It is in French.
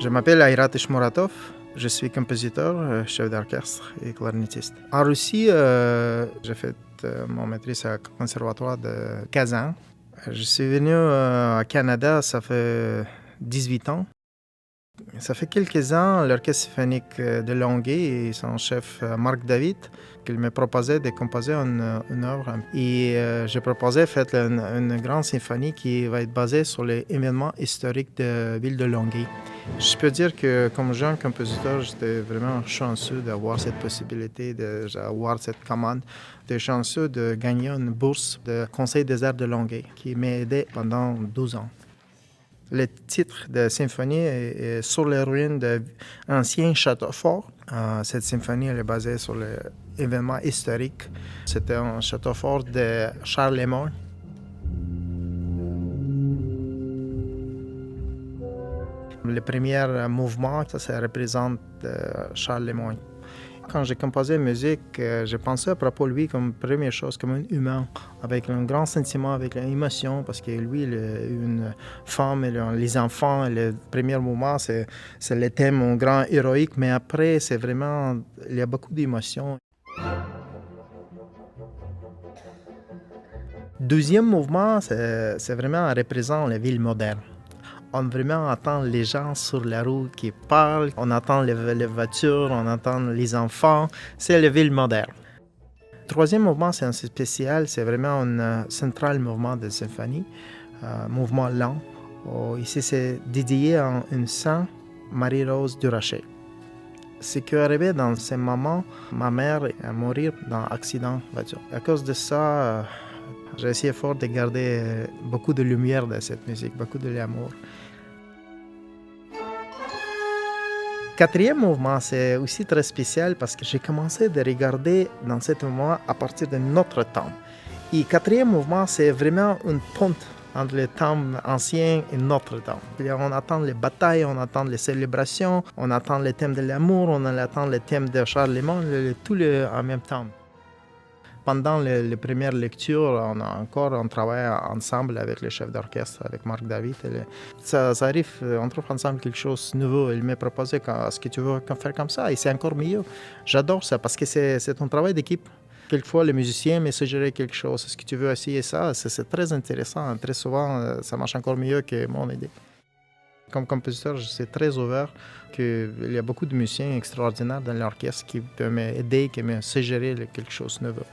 Je m'appelle Ayrat Ishmuratov, je suis compositeur, chef d'orchestre et clarinettiste. En Russie, j'ai fait mon maîtrise au conservatoire de Kazan. Je suis venu au Canada, ça fait 18 ans. Ça fait quelques ans, l'Orchestre symphonique de Longueuil et son chef Marc David, qu'il me proposait de composer une œuvre. Et j'ai proposé de faire une grande symphonie qui va être basée sur les événements historiques de la ville de Longueuil. Je peux dire que comme jeune compositeur, j'étais vraiment chanceux d'avoir cette possibilité, d'avoir cette commande, de chanceux de gagner une bourse du Conseil des arts de Longueuil qui m'a aidé pendant 12 ans. Le titre de symphonie est sur les ruines d'un ancien château fort. Cette symphonie elle est basée sur l'événement historique. C'était un château fort de Charlemagne. Le premier mouvement, ça représente Charlemagne. Quand j'ai composé la musique, j'ai pensé à propos de lui comme première chose, comme un humain, avec un grand sentiment, avec une émotion, parce que lui, il a une femme, les enfants, le premier moment, c'est le thème, un grand héroïque, mais après, c'est vraiment, il y a beaucoup d'émotions. Deuxième mouvement, c'est vraiment représente la ville moderne. On vraiment entend les gens sur la route qui parlent, on entend les voitures, on entend les enfants. C'est la ville moderne. Troisième mouvement, c'est un spécial, c'est vraiment un central mouvement de symphonie, mouvement lent. Ici, c'est dédié à une sainte Marie-Rose du Rocher. Ce qui est arrivé dans ce moment, ma mère est morte dans un accident de voiture. À cause de ça, j'ai essayé fort de garder beaucoup de lumière dans cette musique, beaucoup de l'amour. Quatrième mouvement, c'est aussi très spécial parce que j'ai commencé à regarder dans ce moment à partir de notre temps. Et quatrième mouvement, c'est vraiment une ponte entre le temps ancien et notre temps. On attend les batailles, on attend les célébrations, on attend le thème de l'amour, on attend le thème de Charlemagne, tout en même temps. Pendant les premières lectures, on travaille ensemble avec le chef d'orchestre, avec Marc David. Ça arrive, on trouve ensemble quelque chose de nouveau. Il m'a proposé ce que tu veux faire comme ça, et c'est encore mieux. J'adore ça parce que c'est un travail d'équipe. Quelquefois, le musicien me suggérait quelque chose. Est-ce que tu veux essayer ça? C'est très intéressant. Très souvent, ça marche encore mieux que mon idée. Comme compositeur, je suis très ouvert qu'il y a beaucoup de musiciens extraordinaires dans l'orchestre qui peuvent m'aider, qui me suggérer quelque chose de nouveau.